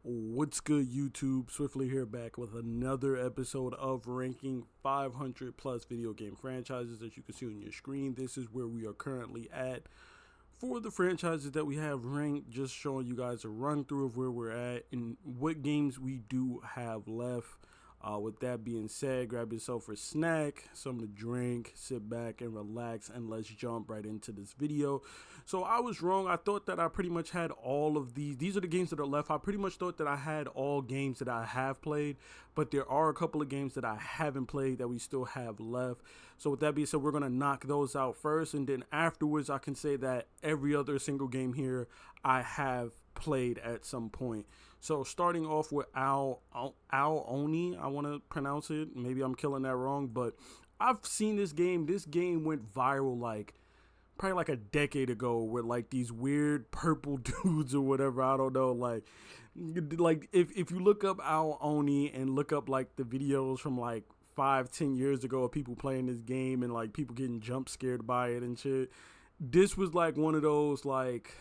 What's good, YouTube? Swiftly here back with another episode of ranking 500 plus video game franchises. As you can see on your screen, this is where we are currently at for the franchises that we have ranked. Just showing you guys a run through of where we're at and what games we do have left. With that being said, grab yourself a snack, something to drink, sit back and relax, and let's jump right into this video. So I was wrong. I thought that I pretty much had all of these. These are the games that are left. I pretty much thought that I had all games that I have played, but there are a couple of games that I haven't played that we still have left. So with that being said, we're going to knock those out first, and then afterwards I can say that every other single game here I have played at some point. So starting off with Al Oni, I want to pronounce it. Maybe I'm killing that wrong, but I've seen this game. This game went viral probably like a decade ago with like these weird purple dudes or whatever. I don't know. Like if you look up Al Oni and look up like the videos from like 5-10 years ago of people playing this game and like people getting jump scared by it and shit, this was like one of those like,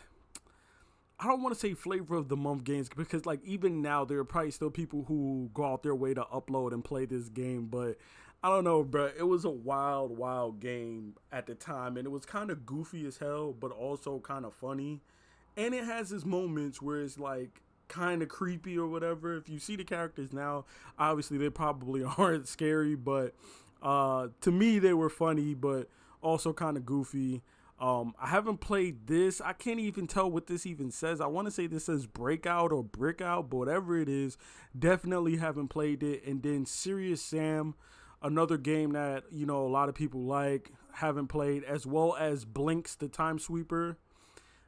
I don't want to say flavor of the month games because like even now there are probably still people who go out their way to upload and play this game, but I don't know, bro. It was a wild game at the time, and it was kind of goofy as hell, but also kind of funny. And it has its moments where it's like kind of creepy or whatever. If you see the characters now, obviously they probably aren't scary, but to me they were funny, but also kind of goofy. I haven't played this. I can't even tell what this even says. I want to say this says Breakout or Brickout, but whatever it is, definitely haven't played it. And then Serious Sam, another game that, you know, a lot of people like, haven't played, as well as Blinks the Time Sweeper.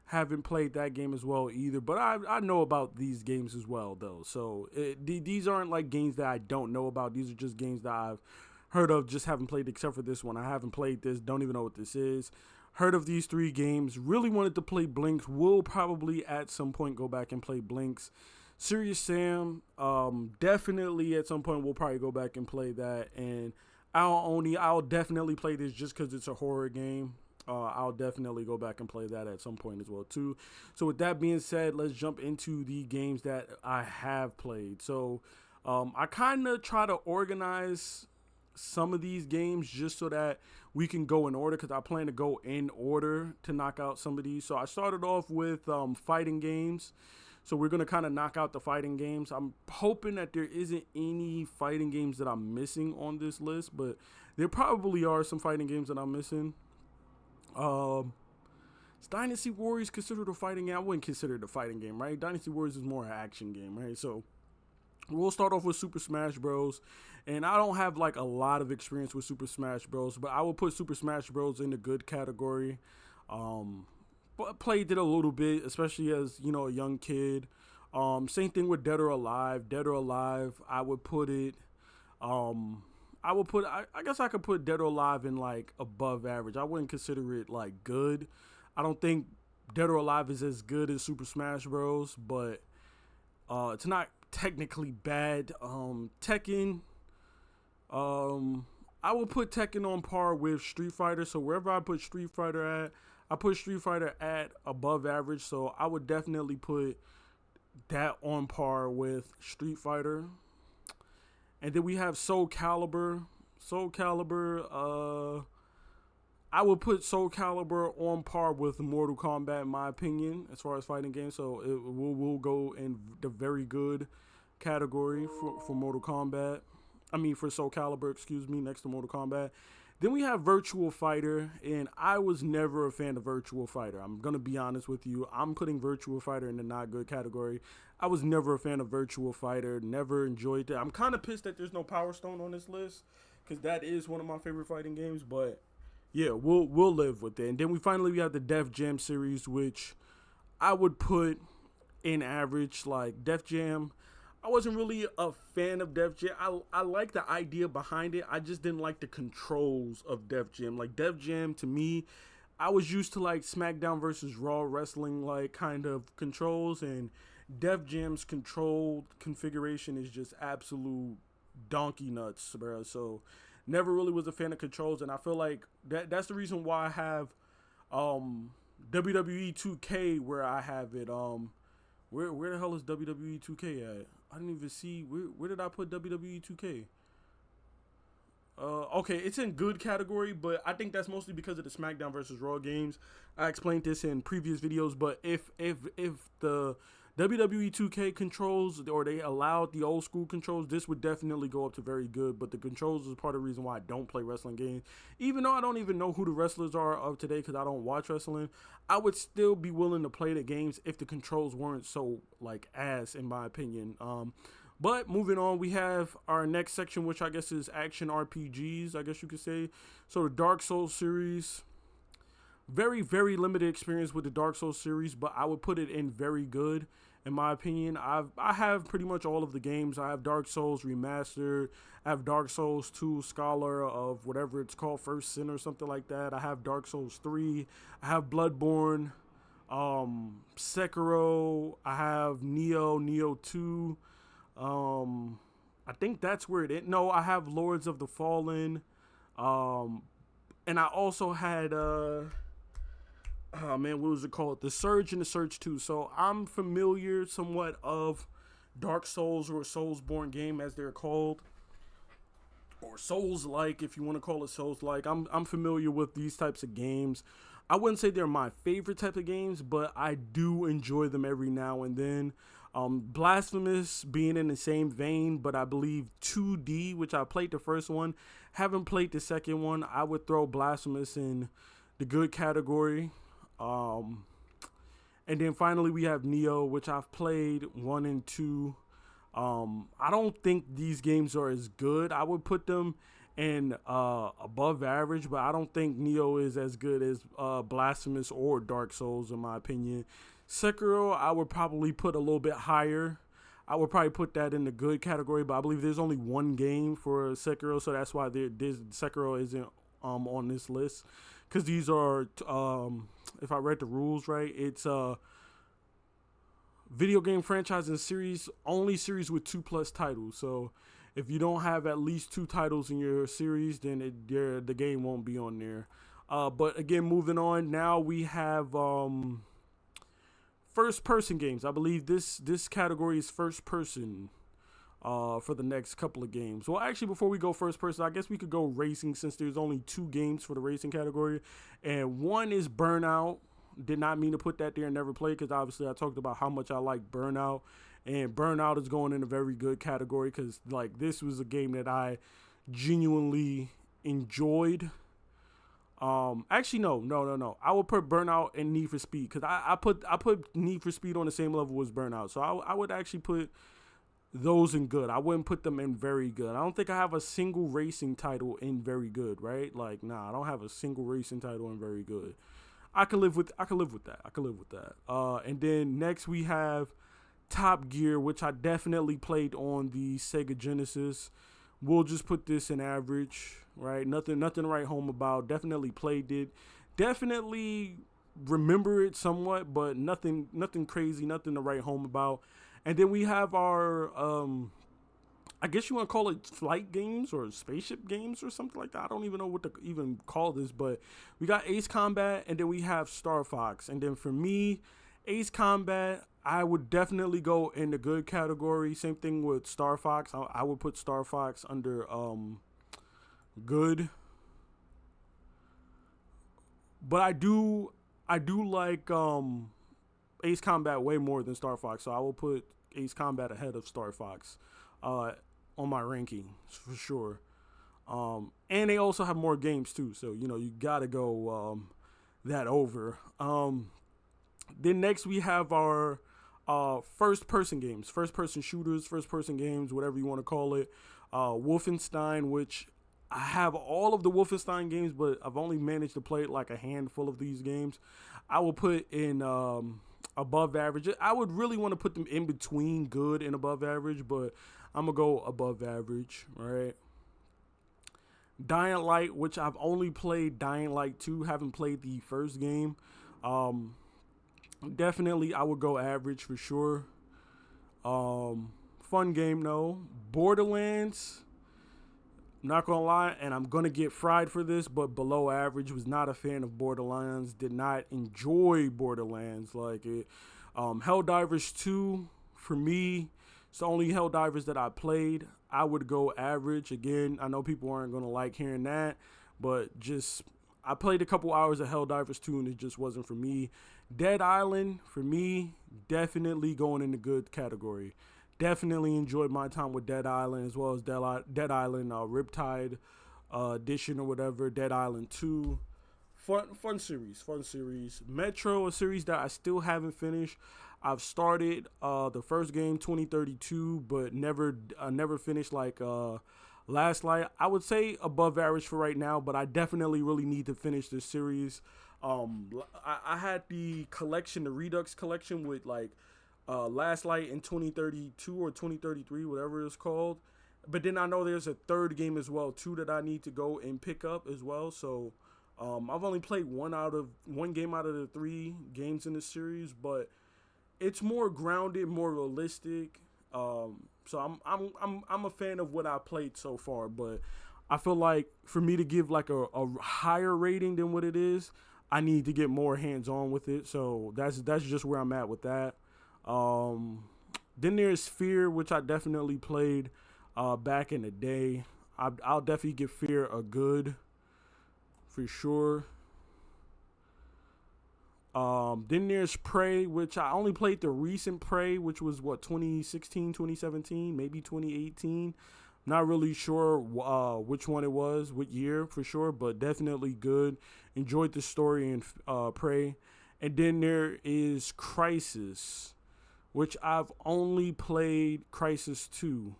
Haven't played that game as well either, but I know about these games as well, though. So these aren't like games that I don't know about. These are just games that I've heard of, just haven't played, except for this one. I haven't played this, don't even know what this is. Heard of these three games, really wanted to play Blinks, will probably at some point go back and play Blinks. Serious Sam, definitely at some point we'll probably go back and play that. And I'll definitely play this just because it's a horror game. I'll definitely go back and play that at some point as well too. So with that being said, let's jump into the games that I have played. So I kind of try to organize some of these games just so that we can go in order, because I plan to go in order to knock out some of these. So I started off with fighting games. So we're going to kind of knock out the fighting games. I'm hoping that there isn't any fighting games that I'm missing on this list, but there probably are some fighting games that I'm missing. Is Dynasty Warriors considered a fighting game? I wouldn't consider it a fighting game, right? Dynasty Warriors is more an action game, right? So we'll start off with Super Smash Bros. And I don't have like a lot of experience with Super Smash Bros, but I would put Super Smash Bros in the good category. But played it a little bit, especially as, you know, a young kid. Same thing with Dead or Alive. Dead or Alive, I would put it. I guess I could put Dead or Alive in like above average. I wouldn't consider it like good. I don't think Dead or Alive is as good as Super Smash Bros, but it's not technically bad. Tekken, I would put Tekken on par with Street Fighter. So wherever I put Street Fighter at, I put Street Fighter at above average. So I would definitely put that on par with Street Fighter. And then we have Soul Calibur. Soul Calibur, I would put Soul Calibur on par with Mortal Kombat, in my opinion, as far as fighting games. So it will go in the very good category for Mortal Kombat. I mean, for Soul Calibur, excuse me, next to Mortal Kombat. Then we have Virtual Fighter, and I was never a fan of Virtual Fighter. I'm going to be honest with you. I'm putting Virtual Fighter in the not good category. I was never a fan of Virtual Fighter, never enjoyed it. I'm kind of pissed that there's no Power Stone on this list, because that is one of my favorite fighting games, but yeah, we'll live with it. And then we have the Def Jam series, which I would put in average. Like Def Jam, I wasn't really a fan of Def Jam. I like the idea behind it. I just didn't like the controls of Def Jam. Like Def Jam, to me, I was used to like SmackDown versus Raw wrestling like kind of controls, and Def Jam's control configuration is just absolute donkey nuts, bro. So never really was a fan of controls, and I feel like that's the reason why I have WWE 2K where I have it. Where the hell is WWE 2K at? I didn't even see where did I put WWE 2K? Okay, it's in good category, but I think that's mostly because of the SmackDown versus Raw games. I explained this in previous videos, but if the WWE 2K controls or they allowed the old school controls, this would definitely go up to very good. But the controls is part of the reason why I don't play wrestling games. Even though I don't even know who the wrestlers are of today because I don't watch wrestling, I would still be willing to play the games if the controls weren't so like ass, in my opinion. But moving on, we have our next section, which I guess is action RPGs, I guess you could say. So the Dark Souls series, very, very limited experience with the Dark Souls series, but I would put it in very good, in my opinion. I have pretty much all of the games. I have Dark Souls Remastered. I have Dark Souls 2 Scholar of whatever it's called, First Sin or something like that. I have Dark Souls 3. I have Bloodborne, Sekiro. I have Neo 2. I think that's where it is. No, I have Lords of the Fallen. And I also had oh man, what was it called? The Surge and the Surge 2. So I'm familiar somewhat of Dark Souls or Soulsborne game as they're called. Or Souls like, if you want to call it Souls like. I'm familiar with these types of games. I wouldn't say they're my favorite type of games, but I do enjoy them every now and then. Blasphemous being in the same vein, but I believe 2D, which I played the first one, haven't played the second one. I would throw Blasphemous in the good category. And then finally we have Neo, which I've played 1 and 2. I don't think these games are as good. I would put them in above average, but I don't think Neo is as good as Blasphemous or Dark Souls, in my opinion. Sekiro, I would probably put a little bit higher. I would probably put that in the good category, but I believe there's only one game for Sekiro, so that's why Sekiro isn't on this list. Because these are, if I read the rules right, it's video game franchise and series, only series with 2+ titles. So if you don't have at least 2 titles in your series, then the game won't be on there. But again, moving on, now we have first person games. I believe this category is first person for the next couple of games. Well, actually, before we go first person, I guess we could go racing, since there's only 2 games for the racing category, and one is Burnout. Did not mean to put that there and never played, because obviously I talked about how much I like Burnout, and Burnout is going in a very good category because like this was a game that I genuinely enjoyed. Actually, no. I would put Burnout and Need for Speed, because I put Need for Speed on the same level as Burnout. So I would actually put those in good. I wouldn't put them in very good. I don't think I have a single racing title in very good, right? Like, nah, I don't have a single racing title in very good. I can live with that. And then next we have Top Gear, which I definitely played on the Sega Genesis. We'll just put this in average, right? Nothing to write home about. Definitely played it. Definitely remember it somewhat, but nothing crazy, nothing to write home about. And then we have our I guess you want to call it flight games or spaceship games or something like that. I don't even know what to even call this, but we got Ace Combat, and then we have Star Fox. And then for me, Ace Combat, I would definitely go in the good category. Same thing with Star Fox. I would put Star Fox under good. But I do like Ace Combat way more than Star Fox, so I will put Ace Combat ahead of Star Fox on my ranking for sure. And they also have more games too, so you gotta go that over. Then next we have our first person games, first person shooters, first person games, whatever you want to call it. Wolfenstein, which I have all of the Wolfenstein games, but I've only managed to play like a handful of these games. I will put in above average. I would really want to put them in between good and above average, but I'm going to go above average, right? Dying Light, which I've only played Dying Light 2, haven't played the first game. Definitely I would go average for sure. Fun game though. Borderlands, not gonna lie, and I'm gonna get fried for this, but below average. Was not a fan of Borderlands. Did not enjoy Borderlands. Like it, Helldivers 2, for me, it's the only Helldivers that I played. I would go average. Again, I know people aren't going to like hearing that, but just, I played a couple hours of Helldivers 2 and it just wasn't for me. Dead Island, for me, definitely going in the good category. Definitely enjoyed my time with Dead Island, as well as Dead Island Riptide edition or whatever. Dead Island 2. Fun series. Metro, a series that I still haven't finished. I've started the first game, 2032, but never finished like Last Light. I would say above average for right now, but I definitely really need to finish this series. I had the collection, the Redux collection with like Last Light in 2032 or 2033, whatever it's called. But then I know there's a third game as well too that I need to go and pick up as well. So I've only played one game out of the 3 games in this series, but it's more grounded, more realistic. So I'm a fan of what I played so far, but I feel like for me to give like a higher rating than what it is, I need to get more hands on with it. So that's just where I'm at with that. Then there's Fear, which I definitely played back in the day. I'll definitely give Fear a good for sure. Then there's Prey, which I only played the recent Prey, which was 2016, 2017, maybe 2018. Not really sure which one it was, what year for sure, but definitely good. Enjoyed the story in Prey. And then there is Crisis, which I've only played Crisis 2.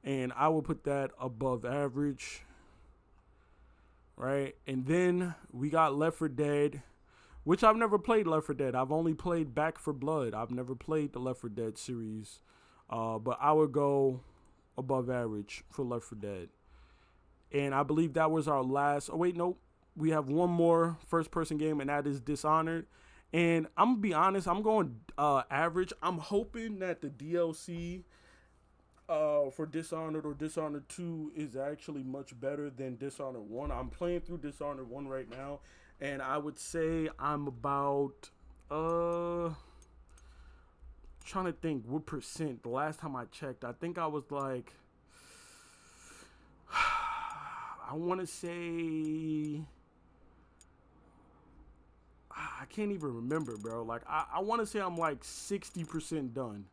And I will put that above average. Right? And then we got Left 4 Dead, which I've never played Left 4 Dead. I've only played Back 4 Blood. I've never played the Left 4 Dead series. But I would go above average for Left 4 Dead. And I believe that was our last. Oh, wait, nope. We have one more first-person game, and that is Dishonored. And I'm going to be honest, I'm going average. I'm hoping that the DLC for Dishonored or Dishonored 2 is actually much better than Dishonored 1. I'm playing through Dishonored 1 right now, and I would say I'm about trying to think what percent. The last time I checked, I think I was like I want to say, I can't even remember, bro. Like I want to say I'm like 60% done.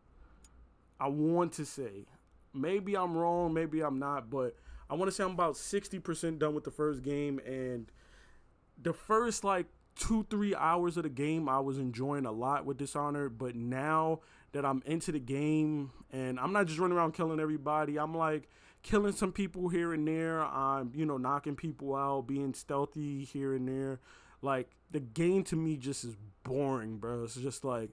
I want to say. Maybe I'm wrong, maybe I'm not, but I want to say I'm about 60% done with the first game. And the first like 2-3 hours of the game I was enjoying a lot with Dishonored, but now that I'm into the game and I'm not just running around killing everybody, I'm like killing some people here and there. I'm, knocking people out, being stealthy here and there. Like, the game to me just is boring, bro. It's just like,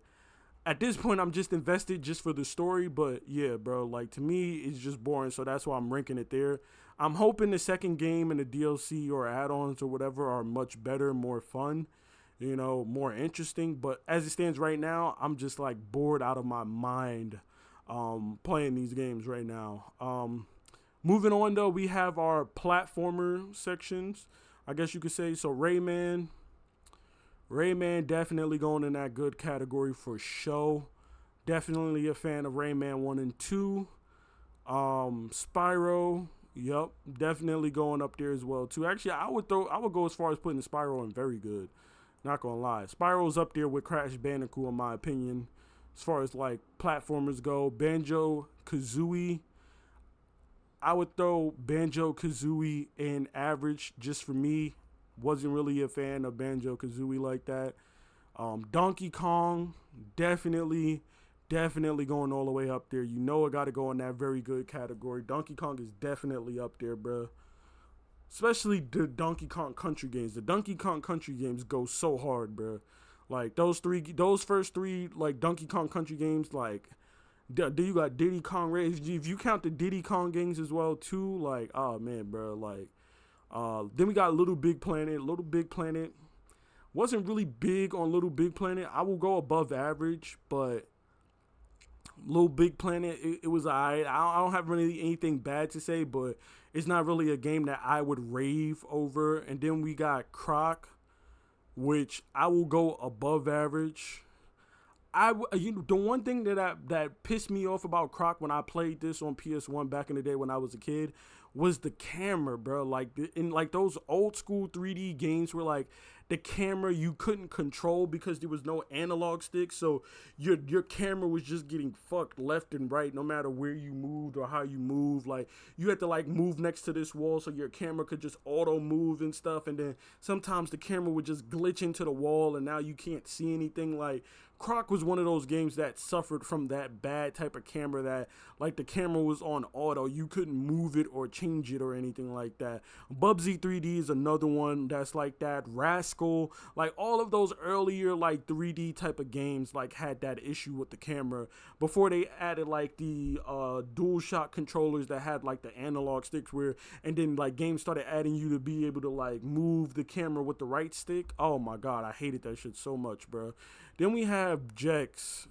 at this point, I'm just invested just for the story. But yeah, bro, like, to me, it's just boring. So that's why I'm ranking it there. I'm hoping the second game and the DLC or add-ons or whatever are much better, more fun, more interesting. But as it stands right now, I'm just like bored out of my mind playing these games right now. Moving on, though, we have our platformer sections, I guess you could say. So Rayman definitely going in that good category for show. Definitely a fan of Rayman 1 and 2. Spyro, yep, definitely going up there as well too. Actually, I would go as far as putting Spyro in very good. Not gonna lie, Spyro's up there with Crash Bandicoot in my opinion, as far as like platformers go. Banjo-Kazooie, I would throw Banjo-Kazooie in average just for me. Wasn't really a fan of Banjo-Kazooie like that. Donkey Kong, definitely going all the way up there. I got to go in that very good category. Donkey Kong is definitely up there, bro. Especially the Donkey Kong Country games. The Donkey Kong Country games go so hard, bro. Like, those first three, like, Donkey Kong Country games, like, you got Diddy Kong Racing. If you count the Diddy Kong games as well, too, like, oh, man, bro, like, then we got Little Big Planet. Little Big Planet, wasn't really big on Little Big Planet. I will go above average, but Little Big Planet, it was alright. I don't have really anything bad to say, but it's not really a game that I would rave over. And then we got Croc, which I will go above average. The one thing that pissed me off about Croc when I played this on PS1 back in the day when I was a kid was the camera, bro. Like in like those old school 3D games where like the camera you couldn't control because there was no analog stick, so your camera was just getting fucked left and right no matter where you moved or how you moved. Like you had to like move next to this wall so your camera could just auto move and stuff, and then sometimes the camera would just glitch into the wall and now you can't see anything. Like Croc was one of those games that suffered from that bad type of camera that like the camera was on auto. You couldn't move it or change it or anything like that. Bubsy 3D is another one that's like that. Rascal, like all of those earlier like 3D type of games like had that issue with the camera before they added like the DualShock controllers that had like the analog sticks where, and then like games started adding you to be able to like move the camera with the right stick. Oh my god, I hated that shit so much, bro. Then we have Jex.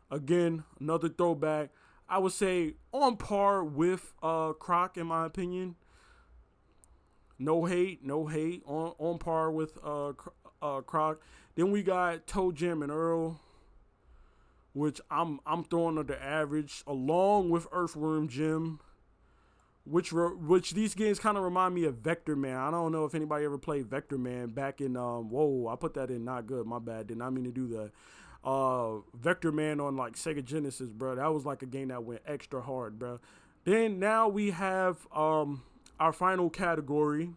Again, another throwback. I would say on par with Croc in my opinion. No hate. On par with Croc. Then we got Toe Jam and Earl, which I'm throwing under average, along with Earthworm Jim, which these games kind of remind me of Vector Man. I don't know if anybody ever played Vector Man back in whoa, I put that in not good, my bad, did not mean to do that. Vector Man on like Sega Genesis, bro. That was like a game that went extra hard, bro. Then now we have our final category,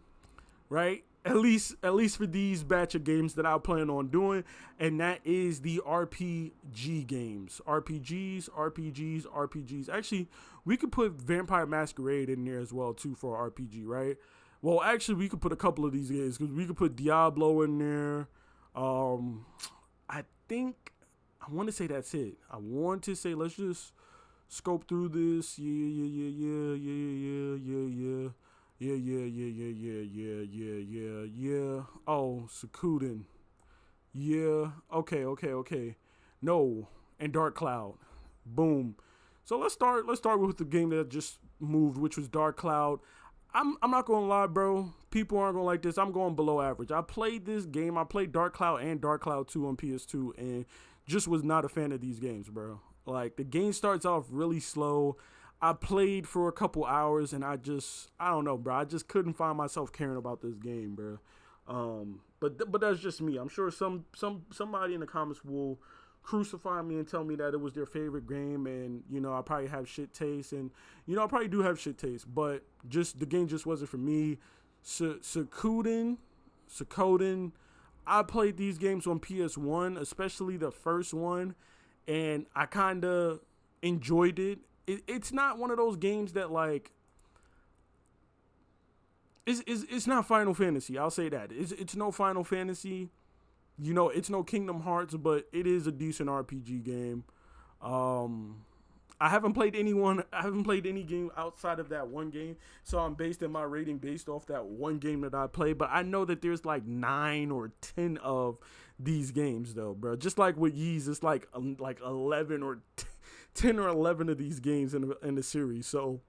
right? At least for these batch of games that I plan on doing, and that is the RPG games. RPGs. Actually, we could put Vampire Masquerade in there as well too for RPG, right? Well, actually, we could put a couple of these games because we could put Diablo in there. I think I want to say that's it. I want to say let's just scope through this. Yeah. Oh, Sakuden. Yeah. Okay. No. And Dark Cloud. Boom. So let's start with the game that just moved, which was Dark Cloud. I'm not gonna lie, bro. People aren't gonna like this. I'm going below average. I played this game. I played Dark Cloud and Dark Cloud 2 on PS2 and just was not a fan of these games, bro. Like the game starts off really slow. I played for a couple hours and I don't know, bro. I just couldn't find myself caring about this game, bro. But that's just me. I'm sure somebody in the comments will crucify me and tell me that it was their favorite game, and I probably have shit taste, and I probably do have shit taste, but just the game just wasn't for me. Sakuden. I played these games on PS1, especially the first one, and I kind of enjoyed it. It's not one of those games that like it's not Final Fantasy. I'll say that. It's no Final Fantasy. It's no Kingdom Hearts, but it is a decent RPG game. I haven't played any game outside of that one game, so I'm basing my rating based off that one game that I played. But I know that there's like 9 or 10 of these games though, bro. Just like with Yeez, it's like 11 or 10 or 11 of these games in the series. So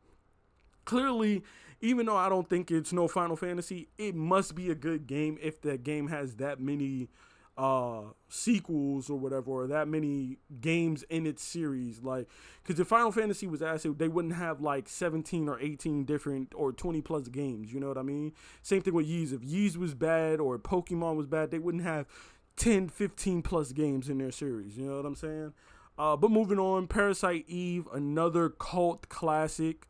clearly, even though I don't think it's no Final Fantasy, it must be a good game if that game has that many sequels or whatever, or that many games in its series. Like, because if Final Fantasy was acid, they wouldn't have like 17 or 18 different or 20 plus games. You know what I mean? Same thing with Yeez. If Yeez was bad or Pokemon was bad, they wouldn't have 10, 15 plus games in their series. You know what I'm saying? But moving on, Parasite Eve, another cult classic.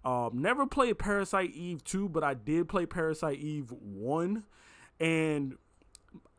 Never played Parasite Eve 2, but I did play Parasite Eve 1. And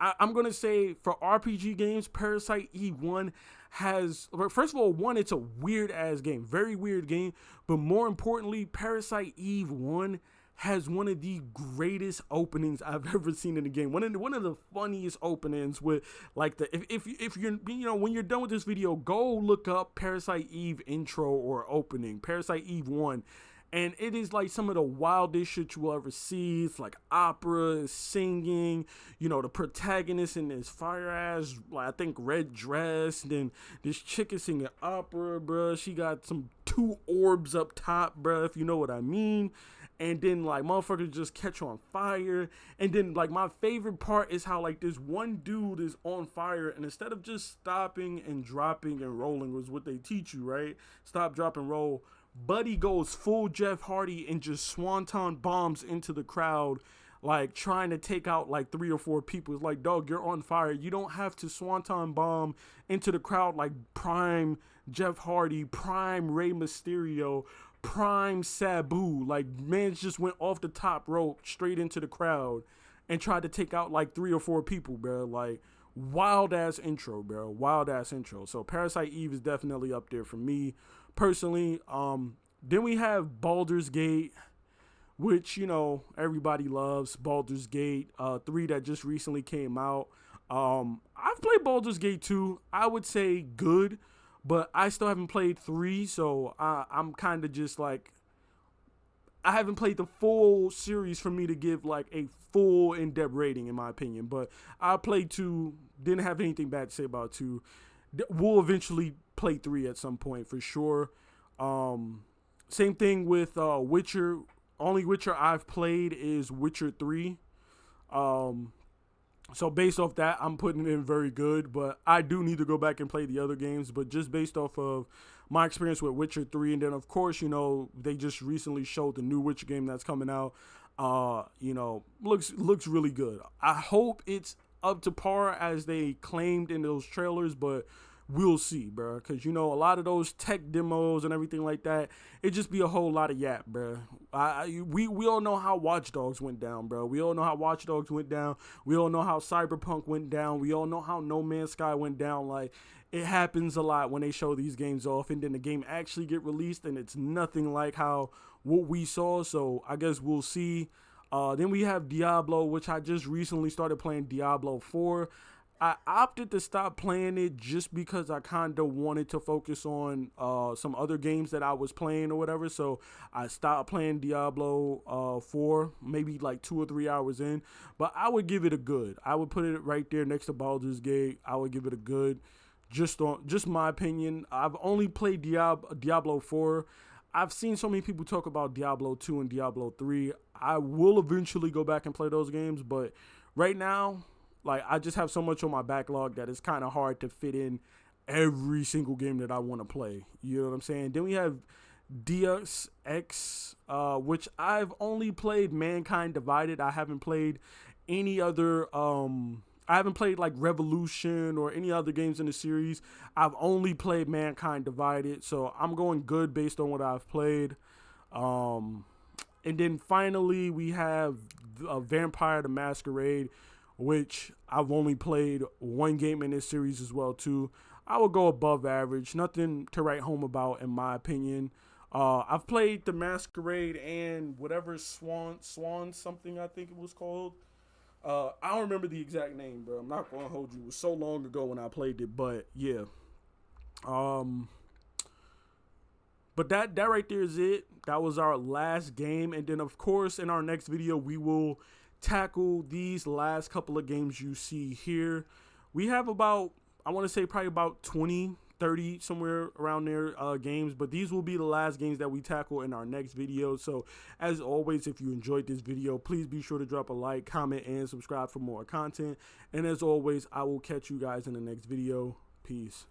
I'm going to say for RPG games, Parasite Eve 1 has, first of all, it's a weird ass game, very weird game. But more importantly, Parasite Eve 1 has one of the greatest openings I've ever seen in a game. One of the funniest openings with like if you're when you're done with this video, go look up Parasite Eve intro or opening, Parasite Eve 1. And it is like some of the wildest shit you will ever see. It's like opera, singing, the protagonist in this fire ass, like I think red dress. And then this chick is singing opera, bruh. She got some 2 orbs up top, bruh, if you know what I mean. and then like motherfuckers just catch on fire. And then like my favorite part is how like this one dude is on fire, and instead of just stopping and dropping and rolling, was what they teach you, right? Stop, drop, and roll. Buddy goes full Jeff Hardy and just swanton bombs into the crowd, like trying to take out like 3 or 4 people. It's like, dog, you're on fire. You don't have to swanton bomb into the crowd like prime Jeff Hardy, prime Rey Mysterio, prime Sabu. Like, man just went off the top rope straight into the crowd and tried to take out like 3 or 4 people, bro. Like, wild ass intro, bro. Wild ass intro. So Parasite Eve is definitely up there for me personally. Then we have Baldur's Gate, which, you know, everybody loves. Baldur's Gate 3 that just recently came out. I've played Baldur's Gate 2. I would say good, but I still haven't played 3, so I'm kind of just like, I haven't played the full series for me to give like a full in-depth rating, in my opinion. But I played 2, didn't have anything bad to say about 2. We'll eventually play 3 at some point for sure. Same thing with Witcher. Only Witcher I've played is Witcher 3. So based off that, I'm putting it in very good, but I do need to go back and play the other games. But just based off of my experience with Witcher 3, and then of course, you know, they just recently showed the new Witcher game that's coming out. You know, looks really good. I hope it's up to par as they claimed in those trailers, but we'll see, bro. Because, you know, a lot of those tech demos and everything like that, it just be a whole lot of yap, bro. We all know how Watch Dogs went down, bro. We all know how Watch Dogs went down. We all know how Cyberpunk went down. We all know how No Man's Sky went down. Like, it happens a lot when they show these games off, and then the game actually get released, and it's nothing like what we saw. So I guess we'll see. Then we have Diablo, which I just recently started playing Diablo 4. I opted to stop playing it just because I kind of wanted to focus on some other games that I was playing or whatever. So I stopped playing Diablo 4, maybe like 2 or 3 hours in. But I would give it a good. I would put it right there next to Baldur's Gate. I would give it a good. Just my opinion. I've only played Diablo 4. I've seen so many people talk about Diablo 2 and Diablo 3. I will eventually go back and play those games, but right now, like, I just have so much on my backlog that it's kind of hard to fit in every single game that I want to play. You know what I'm saying? Then we have Deus Ex, which I've only played Mankind Divided. I haven't played any other, I haven't played like Revolution or any other games in the series. I've only played Mankind Divided, so I'm going good based on what I've played. And then finally we have Vampire the Masquerade, which I've only played 1 game in this series as well too. I would go above average. Nothing to write home about in my opinion. I've played the Masquerade and whatever Swan something I think it was called. I don't remember the exact name, bro. I'm not gonna hold you. It was so long ago when I played it, but yeah. But that right there is it. That was our last game, and then of course in our next video we will tackle these last couple of games you see here. We have about, I want to say probably about 20, 30, somewhere around there games, but these will be the last games that we tackle in our next video. So as always, if you enjoyed this video, please be sure to drop a like, comment, and subscribe for more content. And as always, I will catch you guys in the next video. Peace.